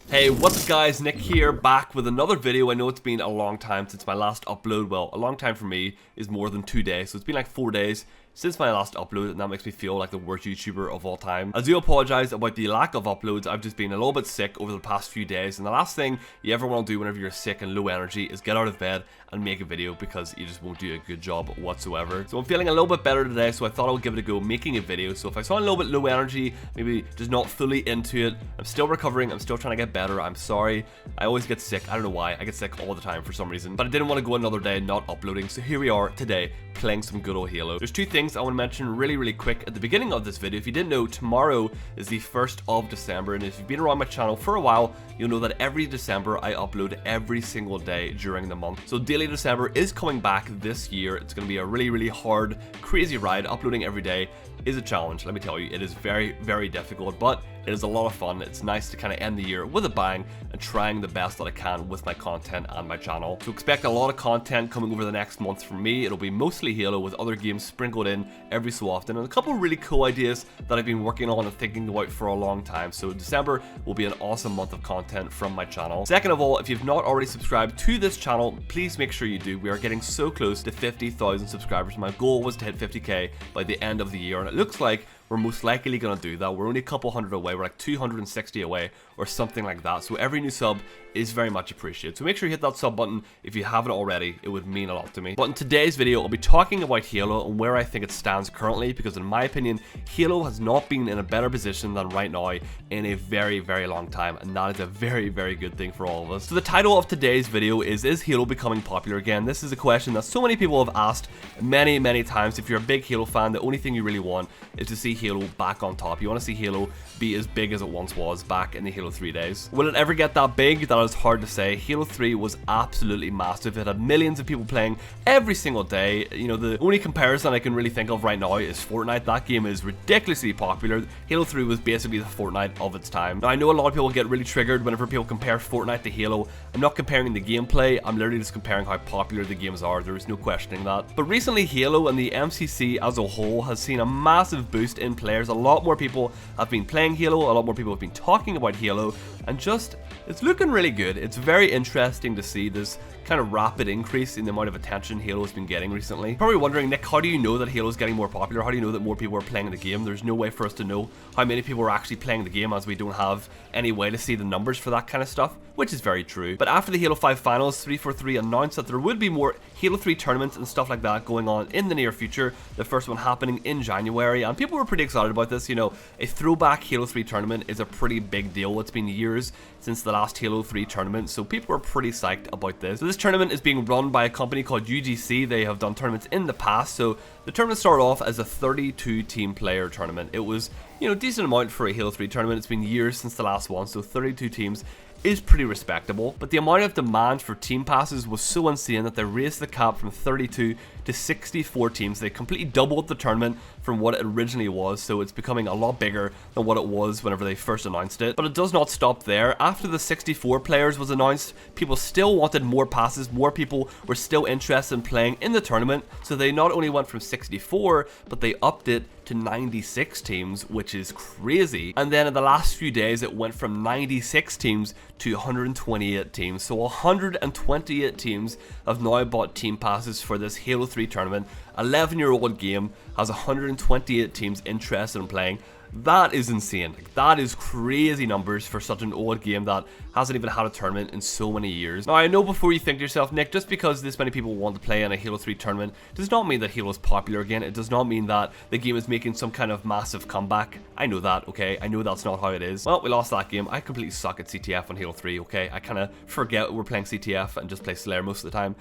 Hey, what's up guys, Nick here, back with another video. I know it's been a long time since my last upload. Well, a long time for me is more than 2 days, so it's been like 4 days since my last upload, and that makes me feel like the worst YouTuber of all time. I do apologize about the lack of uploads. I've just been a little bit sick over the past few days, and the last thing you ever want to do whenever you're sick and low energy is get out of bed and make a video, because you just won't do a good job whatsoever. So I'm feeling a little bit better today, so I thought I would give it a go making a video. So if I saw a little bit low energy, maybe just not fully into it, I'm still recovering, I'm still trying to get better, I'm sorry. I always get sick, I don't know why, I get sick all the time for some reason. But I didn't want to go another day not uploading, so here we are today, playing some good old Halo. There's two things I want to mention really quick at the beginning of this video. If you didn't know, tomorrow is the 1st of December, and if you've been around my channel for a while, you'll know that every December I upload every single day during the month. So daily December is coming back this year. It's going to be a really hard, crazy ride. Uploading every day is a challenge, let me tell you. It is very difficult, but it is a lot of fun. It's nice to kind of end the year with a bang and trying the best that I can with my content and my channel. So expect a lot of content coming over the next month from me. It'll be mostly Halo with other games sprinkled in every so often, and a couple really cool ideas that I've been working on and thinking about for a long time. So December will be an awesome month of content from my channel. Second of all, if you've not already subscribed to this channel, please make sure you do. We are getting so close to 50,000 subscribers. My goal was to hit 50k by the end of the year, and it looks like we're most likely going to do that. We're only a couple hundred away. We're like 260 away or something like that. So every new sub is very much appreciated. So make sure you hit that sub button if you haven't already. It would mean a lot to me. But in today's video, I'll be talking about Halo and where I think it stands currently, because in my opinion, Halo has not been in a better position than right now in a very long time, and that is a very good thing for all of us. So the title of today's video is Halo becoming popular again? This is a question that so many people have asked many times. If you're a big Halo fan, the only thing you really want is to see Halo back on top. You want to see Halo be as big as it once was back in the Halo 3 days. Will it ever get that big? That is hard to say. Halo 3 was absolutely massive. It had millions of people playing every single day. You know, the only comparison I can really think of right now is Fortnite. That game is ridiculously popular. Halo 3 was basically the Fortnite of its time. Now, I know a lot of people get really triggered whenever people compare Fortnite to Halo. I'm not comparing the gameplay, I'm literally just comparing how popular the games are. There is no questioning that. But recently, Halo and the MCC as a whole has seen a massive boost in players. A lot more people have been playing Halo, a lot more people have been talking about Halo, and just, it's looking really good. It's very interesting to see this kind of rapid increase in the amount of attention Halo has been getting recently. Probably wondering, Nick, how do you know that Halo is getting more popular? How do you know that more people are playing the game? There's no way for us to know how many people are actually playing the game, as we don't have any way to see the numbers for that kind of stuff, which is very true. But after the Halo 5 finals, 343 announced that there would be more Halo 3 tournaments and stuff like that going on in the near future. The first one happening in January, and people were pretty excited about this. You know, a throwback Halo 3 tournament is a pretty big deal. It's been years since the last Halo 3 tournament, so people are pretty psyched about this. So this tournament is being run by a company called UGC. They have done tournaments in the past. So the tournament started off as a 32 team player tournament. It was, you know, decent amount for a Halo 3 tournament. It's been years since the last one, so 32 teams is pretty respectable. But the amount of demand for team passes was so insane that they raised the cap from 32 to 64 teams. They completely doubled the tournament from what it originally was, so it's becoming a lot bigger than what it was whenever they first announced it. But it does not stop there. After the 64 players was announced, people still wanted more passes. More people were still interested in playing in the tournament, so they not only went from 64, but they upped it to 96 teams, which is crazy. And then in the last few days, it went from 96 teams to 128 teams. So 128 teams have now bought team passes for this Halo 3 tournament. 11-year-old game has 128 teams interested in playing. That is insane. Like, that is crazy numbers for such an old game that hasn't even had a tournament in so many years. Now, I know before you think to yourself, Nick, just because this many people want to play in a Halo 3 tournament does not mean that Halo is popular again. It does not mean that the game is making some kind of massive comeback. I know that, okay? I know that's not how it is. Well, we lost that game. I completely suck at CTF on Halo 3, okay? I kind of forget we're playing CTF and just play Slayer most of the time.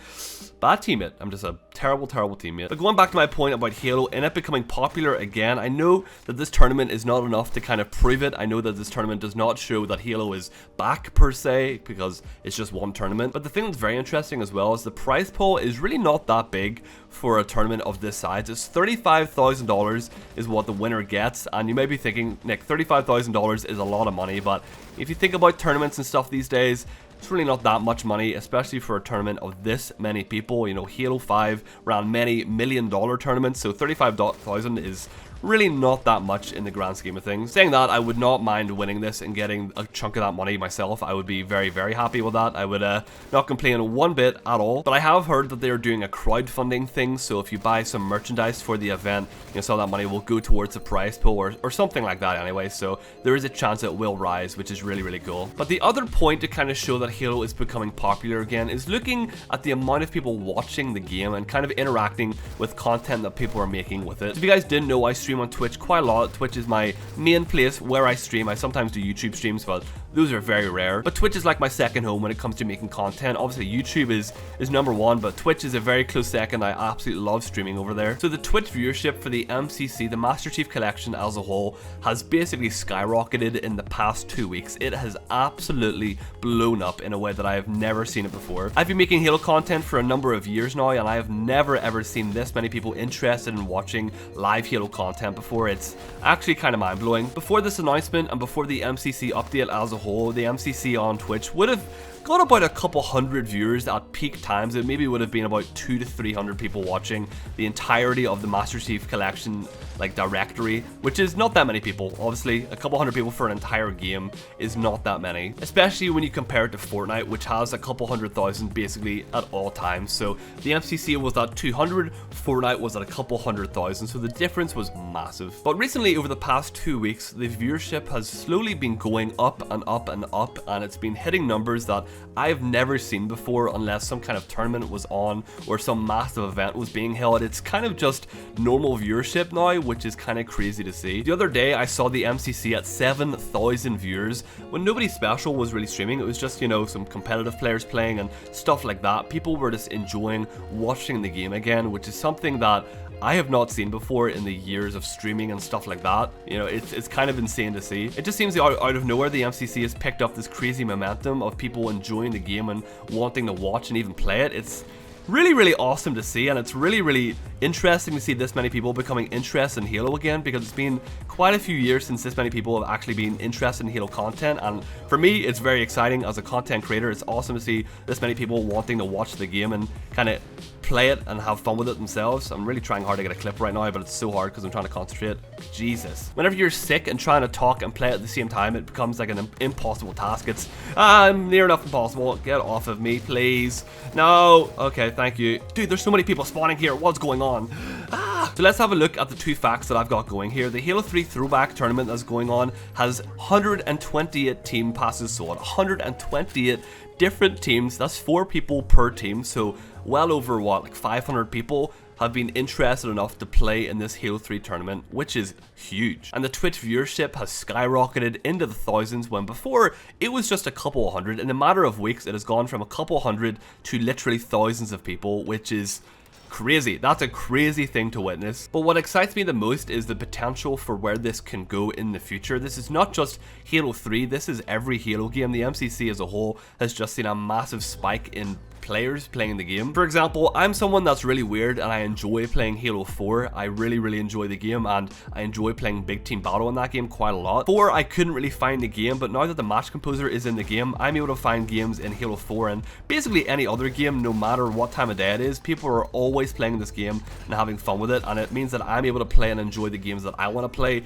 Bad teammate. I'm just a terrible teammate. But going back to my point about Halo and it becoming popular again, I know that this tournament is not enough to kind of prove it. I know that this tournament does not show that Halo is back per se, because it's just one tournament. But the thing that's very interesting as well is the prize pool is really not that big for a tournament of this size. It's $35,000 is what the winner gets, and you may be thinking, Nick, $35,000 is a lot of money, but if you think about tournaments and stuff these days, it's really not that much money, especially for a tournament of this many people. You know, Halo 5 ran many $1 million tournaments, so $35,000 is really not that much in the grand scheme of things. Saying that, I would not mind winning this and getting a chunk of that money myself. I would be very, very happy with that. I would not complain one bit at all. But I have heard that they're doing a crowdfunding thing, so if you buy some merchandise for the event, some of that money will go towards the prize pool or something like that anyway, so there is a chance it will rise, which is really, really cool. But the other point to kind of show that Halo is becoming popular again is looking at the amount of people watching the game and kind of interacting with content that people are making with it. So if you guys didn't know, I stream on Twitch quite a lot. Twitch is my main place where I stream. I sometimes do YouTube streams, but those are very rare. But Twitch is like my second home when it comes to making content. Obviously YouTube is number one, but Twitch is a very close second. I absolutely love streaming over there. So the Twitch viewership for the MCC, the Master Chief Collection as a whole, has basically skyrocketed in the past 2 weeks. It has absolutely blown up in a way that I have never seen it before. I've been making Halo content for a number of years now, and I have never ever seen this many people interested in watching live Halo content before. It's actually kind of mind-blowing. Before this announcement and before the MCC update as a whole, the MCC on Twitch would have got about a couple hundred viewers at peak times. It maybe would have been about 200 to 300 people watching the entirety of the Master Chief Collection directory, which is not that many people. Obviously, a couple hundred people for an entire game is not that many, especially when you compare it to Fortnite, which has a couple 100,000 basically at all times. So the MCC was at 200, Fortnite was at a couple 100,000, so the difference was massive. But recently, over the past 2 weeks, the viewership has slowly been going up and up and up, and it's been hitting numbers that I've never seen before unless some kind of tournament was on or some massive event was being held. It's kind of just normal viewership now, which is kind of crazy to see. The other day I saw the MCC at 7,000 viewers when nobody special was really streaming. It was just, some competitive players playing and stuff like that. People were just enjoying watching the game again, which is something that I have not seen before in the years of streaming and stuff like that. It's kind of insane to see. It just seems out of nowhere the MCC has picked up this crazy momentum of people enjoying the game and wanting to watch and even play it. It's really, really awesome to see, and it's really, really interesting to see this many people becoming interested in Halo again, because it's been quite a few years since this many people have actually been interested in Halo content, and for me it's very exciting as a content creator. It's awesome to see this many people wanting to watch the game and kind of play it and have fun with it themselves. I'm really trying hard to get a clip right now, but it's so hard because I'm trying to concentrate. Jesus. Whenever you're sick and trying to talk and play at the same time, it becomes like an impossible task. It's near enough impossible. Get off of me, please. No. Okay, thank you. Dude, there's so many people spawning here. What's going on? So let's have a look at the two facts that I've got going here. The Halo 3 Throwback Tournament that's going on has 128 team passes sold. 128 different teams. That's 4 people per team. So well over, what, 500 people have been interested enough to play in this Halo 3 tournament, which is huge. And the Twitch viewership has skyrocketed into the thousands when before it was just a couple hundred. In a matter of weeks, it has gone from a couple hundred to literally thousands of people, which is crazy. That's a crazy thing to witness. But what excites me the most is the potential for where this can go in the future. This is not just Halo 3, this is every Halo game. The MCC as a whole has just seen a massive spike in players playing the game. For example, I'm someone that's really weird and I enjoy playing Halo 4. I really, really enjoy the game, and I enjoy playing Big Team Battle in that game quite a lot. 4, I couldn't really find the game, but now that the Match Composer is in the game, I'm able to find games in Halo 4 and basically any other game, no matter what time of day it is. People are always playing this game and having fun with it, and it means that I'm able to play and enjoy the games that I want to play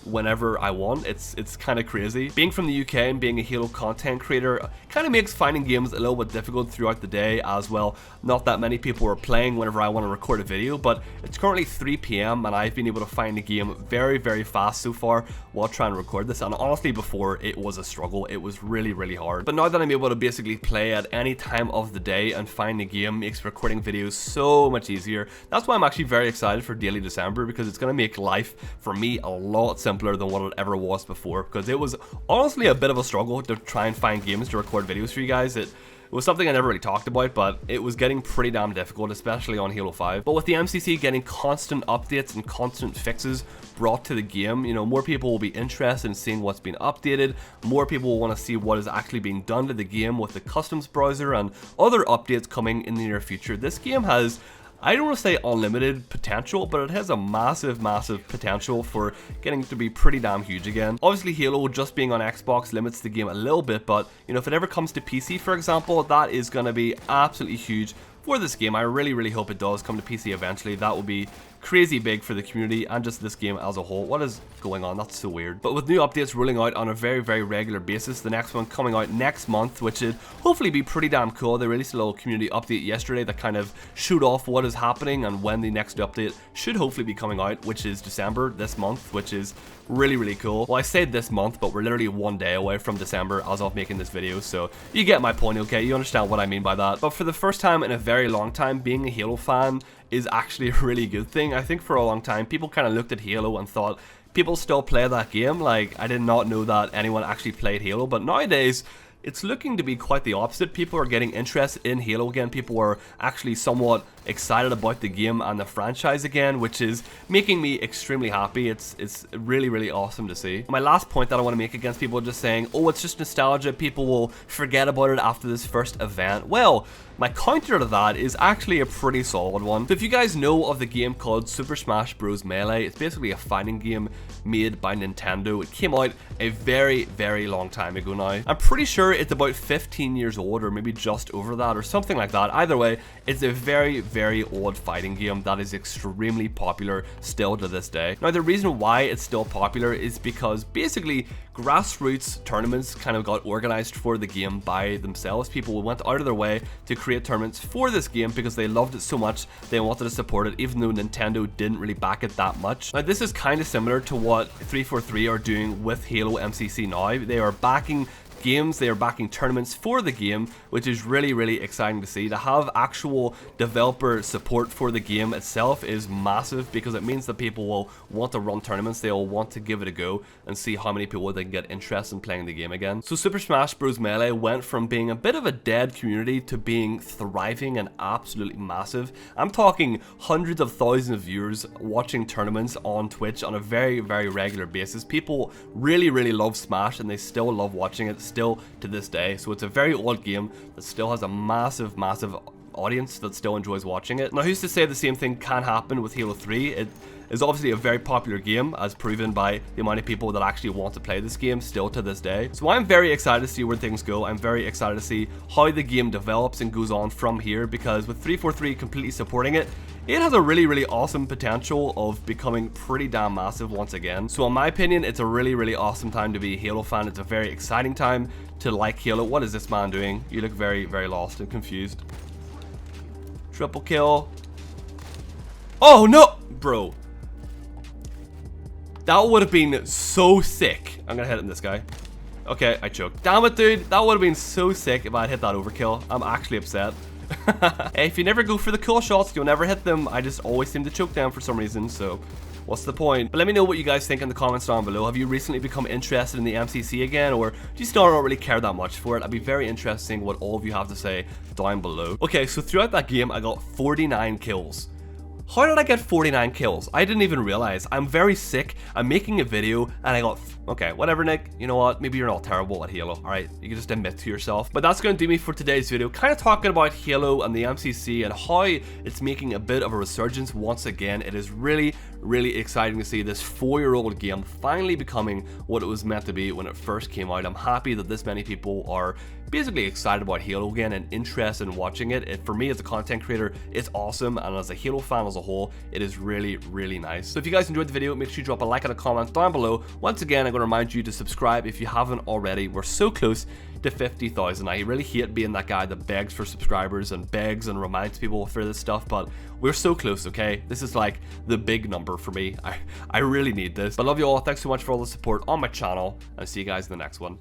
whenever I want. It's kind of crazy. Being from the UK and being a Halo content creator kind of makes finding games a little bit difficult throughout the day as well. Not that many people are playing whenever I want to record a video, but it's currently 3 PM and I've been able to find the game very, very fast so far while trying to record this. And honestly, before it was a struggle. It was really, really hard. But now that I'm able to basically play at any time of the day and find the game, makes recording videos so much easier. That's why I'm actually very excited for Daily December, because it's going to make life for me a lot simpler than what it ever was before, because it was honestly a bit of a struggle to try and find games to record videos for you guys. It was something I never really talked about, but it was getting pretty damn difficult, especially on Halo 5. But with the MCC getting constant updates and constant fixes brought to the game, more people will be interested in seeing what's been updated. More people will want to see what is actually being done to the game with the customs browser and other updates coming in the near future. This game has, I don't want to say unlimited potential, but it has a massive, massive potential for getting to be pretty damn huge again. Obviously, Halo just being on Xbox limits the game a little bit, but if it ever comes to PC, for example, that is going to be absolutely huge for this game. I really, really hope it does come to PC eventually. That would be crazy big for the community and just this game as a whole. What is going on? That's so weird. But with new updates rolling out on a very, very regular basis, the next one coming out next month, which should hopefully be pretty damn cool. They released a little community update yesterday that kind of showed off what is happening and when the next update should hopefully be coming out, which is December this month, which is really, really cool. Well, I said this month, but we're literally 1 day away from December as of making this video, so you get my point, okay? You understand what I mean by that. But for the first time in a very long time, being a Halo fan is actually a really good thing. I think for a long time, people kind of looked at Halo and thought, people still play that game? Like, I did not know that anyone actually played Halo, but nowadays, it's looking to be quite the opposite. People are getting interested in Halo again. People are actually somewhat excited about the game and the franchise again, which is making me extremely happy. It's really, really awesome to see. My last point that I want to make against people just saying, oh, it's just nostalgia, people will forget about it after this first event. Well, my counter to that is actually a pretty solid one. So if you guys know of the game called Super Smash Bros. Melee, it's basically a fighting game made by Nintendo. It came out a very, very long time ago now. I'm pretty sure it's about 15 years old, or maybe just over that, or something like that. Either way, it's a very, very old fighting game that is extremely popular still to this day. Now, the reason why it's still popular is because basically grassroots tournaments kind of got organized for the game by themselves. People went out of their way to create tournaments for this game because they loved it so much they wanted to support it, even though Nintendo didn't really back it that much. Now, this is kind of similar to what 343 are doing with Halo MCC now. They are backing games, they are backing tournaments for the game, which is really, really exciting to see. To have actual developer support for the game itself is massive, because it means that people will want to run tournaments, they will want to give it a go and see how many people they can get interested in playing the game again. So Super Smash Bros. Melee went from being a bit of a dead community to being thriving and absolutely massive. I'm talking hundreds of thousands of viewers watching tournaments on Twitch on a very, very regular basis. People really, really love Smash and they still love watching it still to this day. So it's a very old game that still has a massive, massive audience that still enjoys watching it. Now, who's to say the same thing can happen with Halo 3? It is obviously a very popular game, as proven by the amount of people that actually want to play this game still to this day. So I'm very excited to see where things go. I'm very excited to see how the game develops and goes on from here, because with 343 completely supporting it, it has a really, really awesome potential of becoming pretty damn massive once again. So in my opinion, it's a really, really awesome time to be a Halo fan. It's a very exciting time to like Halo. What is this man doing? You look very, very lost and confused. Triple kill. Oh no, bro. That would have been so sick. I'm gonna hit this guy. Okay, I choked. Damn it, dude. That would have been so sick if I had hit that overkill. I'm actually upset. Hey, if you never go for the cool shots, you'll never hit them. I just always seem to choke them for some reason, so what's the point? But let me know what you guys think in the comments down below. Have you recently become interested in the MCC again, or do you still not really care that much for it? I'd be very interested in what all of you have to say down below. Okay, so throughout that game, I got 49 kills. How did I get 49 kills? I didn't even realize. I'm very sick. I'm making a video and I got... Okay, whatever, Nick. You know what? Maybe you're not terrible at Halo. Alright, you can just admit to yourself. But that's going to do me for today's video. Kind of talking about Halo and the MCC and how it's making a bit of a resurgence once again. It is really, really exciting to see this 4-year-old game finally becoming what it was meant to be when it first came out. I'm happy that this many people are basically excited about Halo again and interested in watching it. For me as a content creator, it's awesome, and as a Halo fan as a whole, it is really, really nice. So if you guys enjoyed the video, make sure you drop a like and a comment down below. Once again, I'm going to remind you to subscribe if you haven't already. We're so close to 50,000. I really hate being that guy that begs for subscribers and begs and reminds people for this stuff, but we're so close, okay? This is like the big number for me. I really need this. But I love you all. Thanks so much for all the support on my channel, and I'll see you guys in the next one.